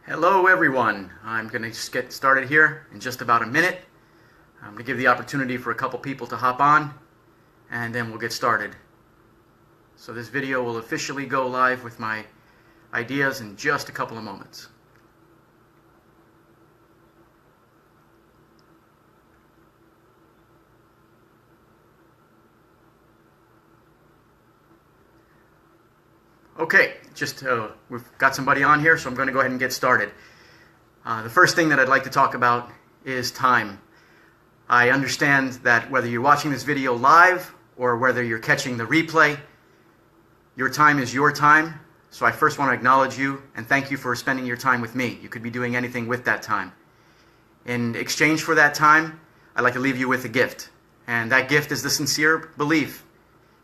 Hello everyone. I'm going to just get started here in just about a minute. I'm going to give the opportunity for a couple people to hop on and then we'll get started. So this video will officially go live with my ideas in just a couple of moments. Okay, we've got somebody on here, so I'm going to go ahead and get started. The first thing that I'd like to talk about is time. I understand that whether you're watching this video live or whether you're catching the replay, your time is your time. So I first want to acknowledge you and thank you for spending your time with me. You could be doing anything with that time. In exchange for that time, I'd like to leave you with a gift. And that gift is the sincere belief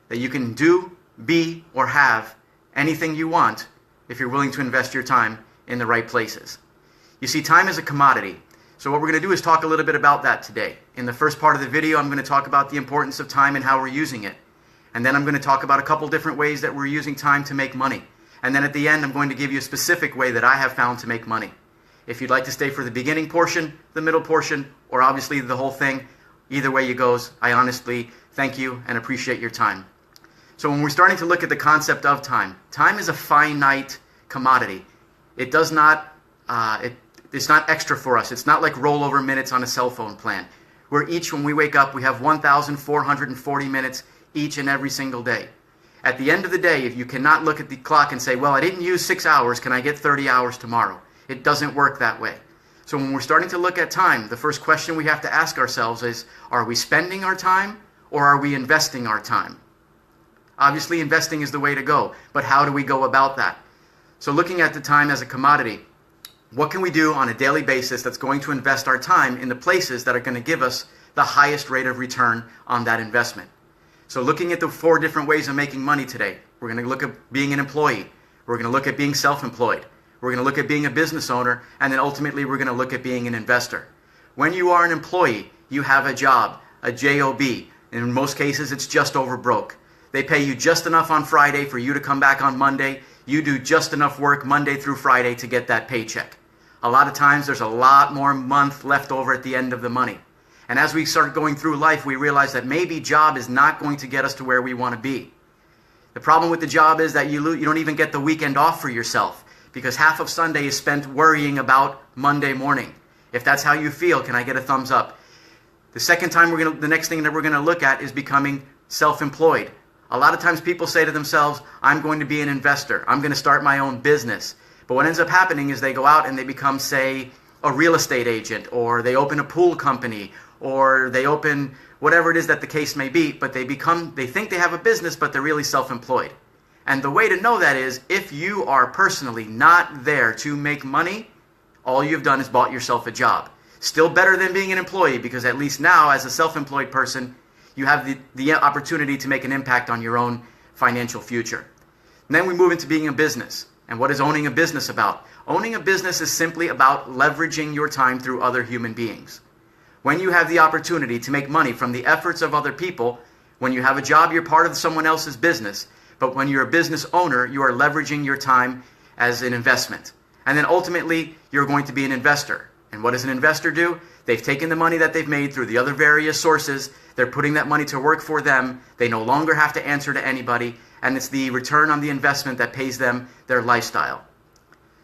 that you can do, be, or have anything you want if you're willing to invest your time in the right places. You see, time is a commodity. So what we're going to do is talk a little bit about that today. In the first part of the video, I'm going to talk about the importance of time and how we're using it. And then I'm going to talk about a couple different ways that we're using time to make money. And then at the end, I'm going to give you a specific way that I have found to make money. If you'd like to stay for the beginning portion, the middle portion, or obviously the whole thing, either way you goes, I honestly thank you and appreciate your time. So when we're starting to look at the concept of time, time is a finite commodity. It does not, it's not extra for us. It's not like rollover minutes on a cell phone plan. When we wake up, we have 1,440 minutes each and every single day. At the end of the day, if you cannot look at the clock and say, well, I didn't use 6 hours, can I get 30 hours tomorrow? It doesn't work that way. So when we're starting to look at time, the first question we have to ask ourselves is, are we spending our time or are we investing our time? Obviously, investing is the way to go, but how do we go about that? So looking at the time as a commodity, what can we do on a daily basis that's going to invest our time in the places that are going to give us the highest rate of return on that investment? So looking at the 4 different ways of making money today, we're going to look at being an employee, we're going to look at being self-employed, we're going to look at being a business owner, and then ultimately we're going to look at being an investor. When you are an employee, you have a job, a job. In most cases, it's just over broke. They pay you just enough on Friday for you to come back on Monday. You do just enough work Monday through Friday to get that paycheck. A lot of times there's a lot more month left over at the end of the money. And as we start going through life, we realize that maybe job is not going to get us to where we want to be. The problem with the job is that you don't even get the weekend off for yourself because half of Sunday is spent worrying about Monday morning. If that's how you feel, can I get a thumbs up? The next thing that we're going to look at is becoming self-employed. A lot of times people say to themselves, I'm going to be an investor. I'm going to start my own business. But what ends up happening is they go out and they become, say, a real estate agent, or they open a pool company, or they open whatever it is that the case may be, but they think they have a business, but they're really self-employed. And the way to know that is if you are personally not there to make money, all you've done is bought yourself a job. Still better than being an employee, because at least now as a self-employed person, you have the opportunity to make an impact on your own financial future. And then we move into being a business. And what is owning a business about? Owning a business is simply about leveraging your time through other human beings. When you have the opportunity to make money from the efforts of other people, when you have a job, you're part of someone else's business. But when you're a business owner, you are leveraging your time as an investment. And then ultimately, you're going to be an investor. And what does an investor do? They've taken the money that they've made through the other various sources. They're putting that money to work for them. They no longer have to answer to anybody. And it's the return on the investment that pays them their lifestyle.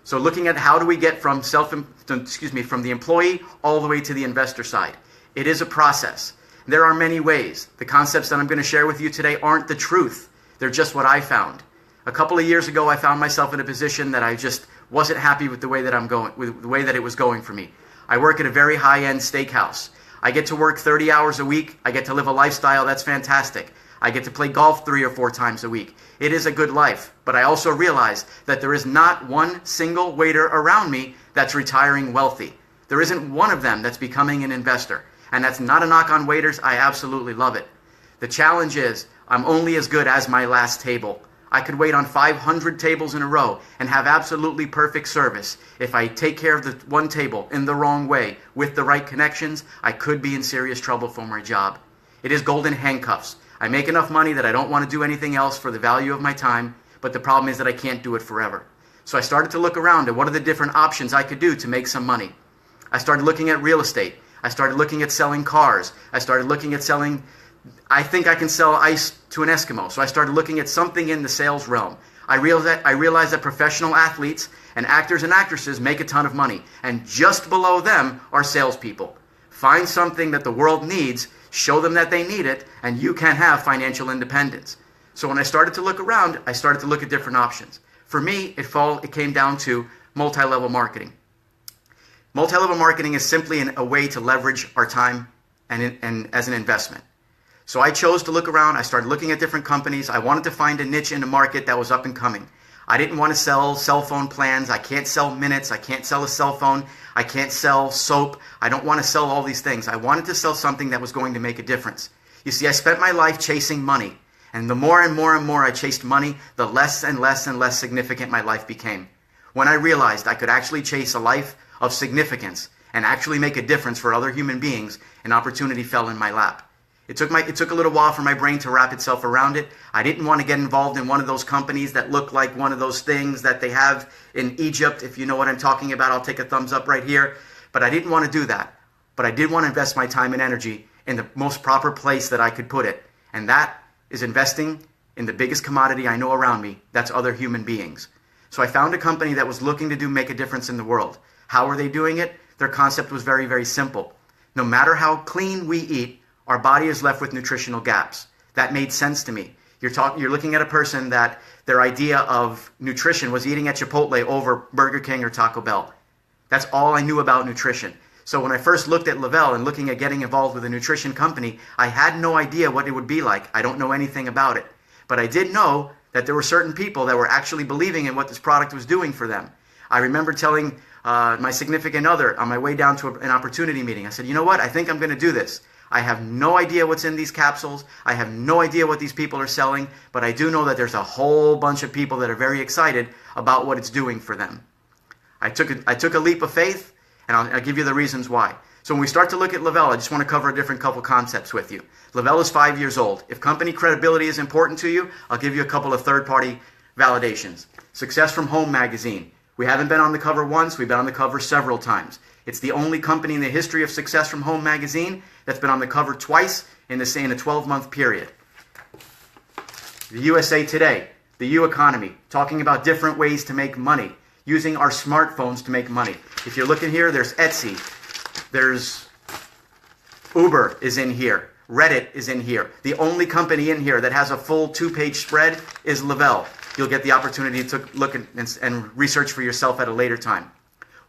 So looking at how do we get from the employee all the way to the investor side. It is a process. There are many ways. The concepts that I'm going to share with you today aren't the truth. They're just what I found. A couple of years ago, I found myself in a position that I just wasn't happy with the way that it was going for me. I work at a very high-end steakhouse. I get to work 30 hours a week. I get to live a lifestyle that's fantastic. I get to play golf 3 or 4 times a week. It is a good life, but I also realize that there is not one single waiter around me that's retiring wealthy. There isn't one of them that's becoming an investor. And that's not a knock on waiters. I absolutely love it. The challenge is I'm only as good as my last table. I could wait on 500 tables in a row and have absolutely perfect service. If I take care of the one table in the wrong way with the right connections, I could be in serious trouble for my job. It is golden handcuffs. I make enough money that I don't want to do anything else for the value of my time, but the problem is that I can't do it forever. So I started to look around at what are the different options I could do to make some money. I started looking at real estate. I started looking at selling cars. I started looking at selling, I think I can sell ice to an Eskimo. So I started looking at something in the sales realm. I realized that professional athletes and actors and actresses make a ton of money. And just below them are salespeople. Find something that the world needs, show them that they need it, and you can have financial independence. So when I started to look around, I started to look at different options. For me, it came down to multi-level marketing. Multi-level marketing is simply a way to leverage our time and as an investment. So I chose to look around. I started looking at different companies. I wanted to find a niche in the market that was up and coming. I didn't want to sell cell phone plans. I can't sell minutes. I can't sell a cell phone. I can't sell soap. I don't want to sell all these things. I wanted to sell something that was going to make a difference. You see, I spent my life chasing money. And the more and more and more I chased money, the less and less and less significant my life became. When I realized I could actually chase a life of significance and actually make a difference for other human beings, an opportunity fell in my lap. It took a little while for my brain to wrap itself around it. I didn't want to get involved in one of those companies that look like one of those things that they have in Egypt. If you know what I'm talking about, I'll take a thumbs up right here. But I didn't want to do that. But I did want to invest my time and energy in the most proper place that I could put it. And that is investing in the biggest commodity I know around me. That's other human beings. So I found a company that was looking to make a difference in the world. How are they doing it? Their concept was very, very simple. No matter how clean we eat, our body is left with nutritional gaps. That made sense to me. You're looking at a person that their idea of nutrition was eating at Chipotle over Burger King or Taco Bell. That's all I knew about nutrition. So when I first looked at Le-Vel and looking at getting involved with a nutrition company, I had no idea what it would be like. I don't know anything about it. But I did know that there were certain people that were actually believing in what this product was doing for them. I remember telling my significant other on my way down to an opportunity meeting, I said, you know what, I think I'm going to do this. I have no idea what's in these capsules. I have no idea what these people are selling, but I do know that there's a whole bunch of people that are very excited about what it's doing for them. I took a leap of faith, and I'll give you the reasons why. So when we start to look at Le-Vel, I just want to cover a different couple concepts with you. Le-Vel is 5 years old. If company credibility is important to you, I'll give you a couple of third-party validations. Success from Home magazine. We haven't been on the cover once, we've been on the cover several times. It's the only company in the history of Success from Home magazine that's been on the cover twice in a 12-month period. The USA Today, the U economy, talking about different ways to make money, using our smartphones to make money. If you're looking here, there's Etsy, there's Uber is in here, Reddit is in here. The only company in here that has a full 2-page spread is Le-Vel. You'll get the opportunity to look and research for yourself at a later time.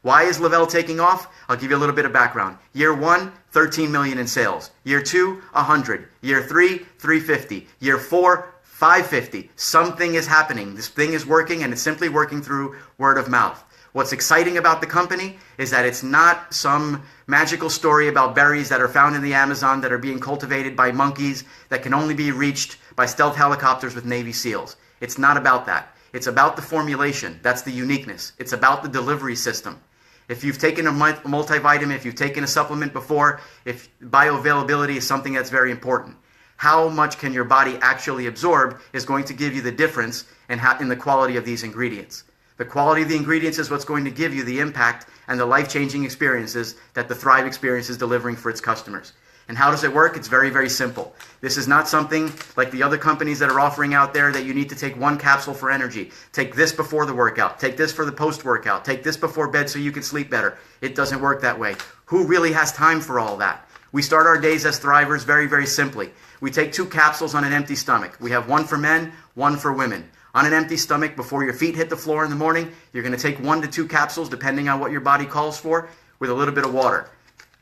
Why is Le-Vel taking off? I'll give you a little bit of background. Year 1, 13 million in sales. Year 2, 100. Year 3, 350. Year 4, 550. Something is happening. This thing is working, and it's simply working through word of mouth. What's exciting about the company is that it's not some magical story about berries that are found in the Amazon that are being cultivated by monkeys that can only be reached by stealth helicopters with Navy SEALs. It's not about that. It's about the formulation. That's the uniqueness. It's about the delivery system. If you've taken a multivitamin, if you've taken a supplement before, if bioavailability is something that's very important. How much can your body actually absorb is going to give you the difference in the quality of these ingredients. The quality of the ingredients is what's going to give you the impact and the life-changing experiences that the Thrive experience is delivering for its customers. And how does it work? It's very, very simple. This is not something like the other companies that are offering out there that you need to take one capsule for energy. Take this before the workout. Take this for the post-workout. Take this before bed so you can sleep better. It doesn't work that way. Who really has time for all that? We start our days as Thrivers very, very simply. We take 2 capsules on an empty stomach. We have one for men, one for women. On an empty stomach, before your feet hit the floor in the morning, you're going to take 1 to 2 capsules, depending on what your body calls for, with a little bit of water.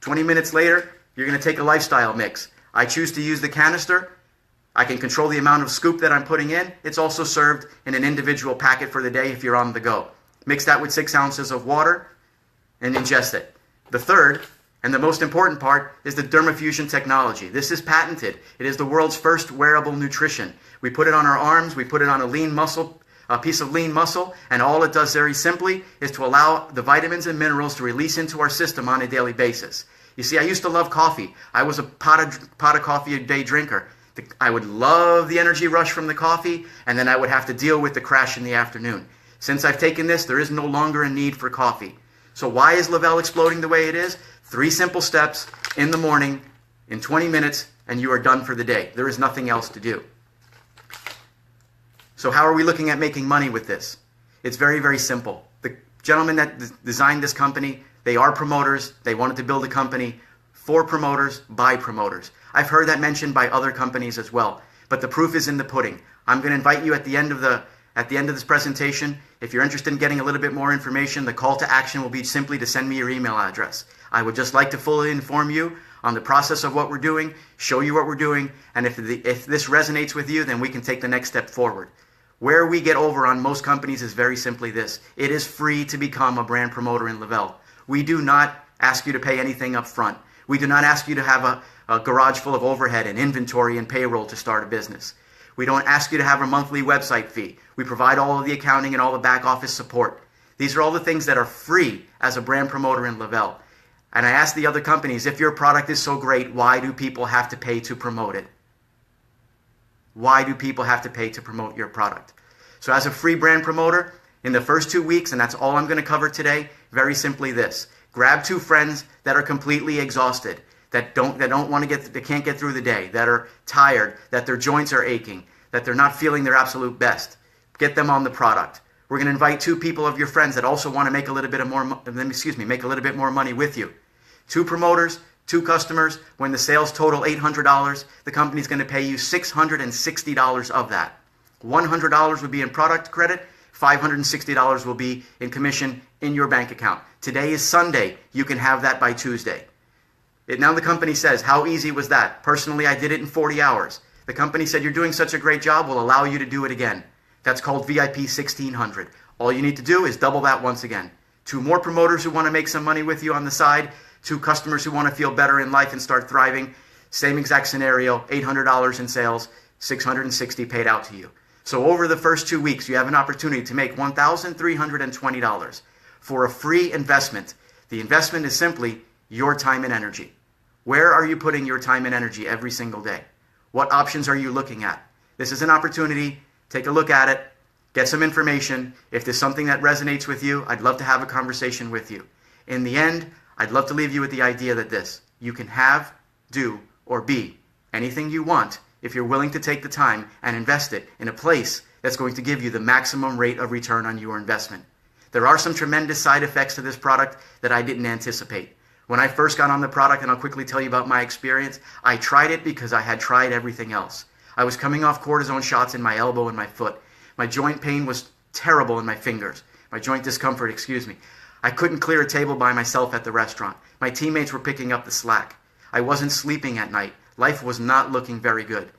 20 minutes later, you're going to take a lifestyle mix. I choose to use the canister. I can control the amount of scoop that I'm putting in. It's also served in an individual packet for the day if you're on the go. Mix that with 6 ounces of water and ingest it. The third, and the most important part, is the dermafusion technology. This is patented. It is the world's first wearable nutrition. We put it on our arms, we put it on a piece of lean muscle, and all it does very simply is to allow the vitamins and minerals to release into our system on a daily basis. You see, I used to love coffee. I was a pot of coffee a day drinker. I would love the energy rush from the coffee, and then I would have to deal with the crash in the afternoon. Since I've taken this, there is no longer a need for coffee. So why is Le-Vel exploding the way it is? 3 simple steps in the morning, in 20 minutes, and you are done for the day. There is nothing else to do. So how are we looking at making money with this? It's very, very simple. The gentleman that designed this company, they are promoters. They wanted to build a company for promoters, by promoters. I've heard that mentioned by other companies as well. But the proof is in the pudding. I'm going to invite you at the end of this presentation. If you're interested in getting a little bit more information, the call to action will be simply to send me your email address. I would just like to fully inform you on the process of what we're doing, show you what we're doing, and if this resonates with you, then we can take the next step forward. Where we get over on most companies is very simply this. It is free to become a brand promoter in Le-Vel. We do not ask you to pay anything up front. We do not ask you to have a garage full of overhead and inventory and payroll to start a business. We don't ask you to have a monthly website fee. We provide all of the accounting and all the back office support. These are all the things that are free as a brand promoter in Le-Vel. And I ask the other companies, if your product is so great, why do people have to pay to promote it? Why do people have to pay to promote your product? So as a free brand promoter, in the first 2 weeks, and that's all I'm going to cover today, very simply this. Grab 2 friends that are completely exhausted, that can't get through the day, that are tired, that their joints are aching, that they're not feeling their absolute best. Get them on the product. We're going to invite 2 people of your friends that also want to make a little bit more money with you. 2 promoters, 2 customers. When the sales total $800, the company's going to pay you $660 of that. $100 would be in product credit. $560 will be in commission in your bank account. Today is Sunday. You can have that by Tuesday. Now the company says, how easy was that? Personally, I did it in 40 hours. The company said, you're doing such a great job, we'll allow you to do it again. That's called VIP 1600. All you need to do is double that once again. 2 more promoters who want to make some money with you on the side. 2 customers who want to feel better in life and start thriving. Same exact scenario, $800 in sales, $660 paid out to you. So over the first 2 weeks, you have an opportunity to make $1,320 for a free investment. The investment is simply your time and energy. Where are you putting your time and energy every single day? What options are you looking at? This is an opportunity. Take a look at it. Get some information. If there's something that resonates with you, I'd love to have a conversation with you. In the end, I'd love to leave you with the idea that you can have, do, or be anything you want if you're willing to take the time and invest it in a place that's going to give you the maximum rate of return on your investment. There are some tremendous side effects to this product that I didn't anticipate. When I first got on the product, and I'll quickly tell you about my experience, I tried it because I had tried everything else. I was coming off cortisone shots in my elbow and my foot. My joint pain was terrible in my fingers. My joint discomfort, excuse me. I couldn't clear a table by myself at the restaurant. My teammates were picking up the slack. I wasn't sleeping at night. Life was not looking very good.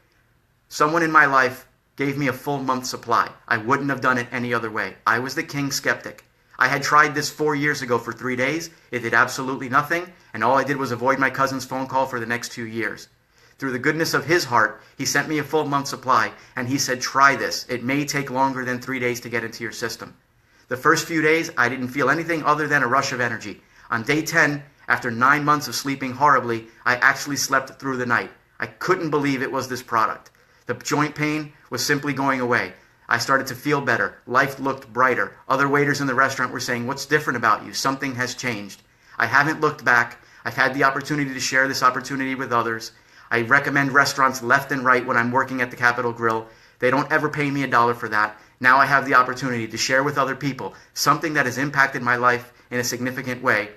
Someone in my life gave me a full month's supply. I wouldn't have done it any other way. I was the king skeptic. I had tried this 4 years ago for 3 days. It did absolutely nothing, and all I did was avoid my cousin's phone call for the next 2 years. Through the goodness of his heart, he sent me a full month's supply, and he said, try this. It may take longer than 3 days to get into your system. The first few days, I didn't feel anything other than a rush of energy. On day 10, after 9 months of sleeping horribly, I actually slept through the night. I couldn't believe it was this product. The joint pain was simply going away. I started to feel better. Life looked brighter. Other waiters in the restaurant were saying, what's different about you? Something has changed. I haven't looked back. I've had the opportunity to share this opportunity with others. I recommend restaurants left and right when I'm working at the Capitol Grill. They don't ever pay me $1 for that. Now I have the opportunity to share with other people something that has impacted my life in a significant way.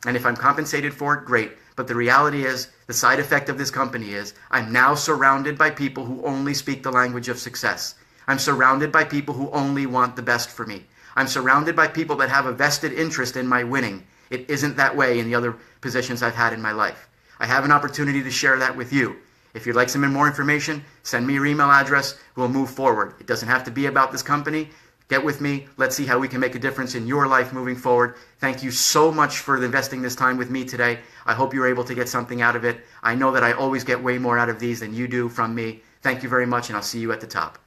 And if I'm compensated for it, great. But the reality is, the side effect of this company is, I'm now surrounded by people who only speak the language of success. I'm surrounded by people who only want the best for me. I'm surrounded by people that have a vested interest in my winning. It isn't that way in the other positions I've had in my life. I have an opportunity to share that with you. If you'd like some more information, send me your email address. We'll move forward. It doesn't have to be about this company. Get with me. Let's see how we can make a difference in your life moving forward. Thank you so much for investing this time with me today. I hope you're able to get something out of it. I know that I always get way more out of these than you do from me. Thank you very much, and I'll see you at the top.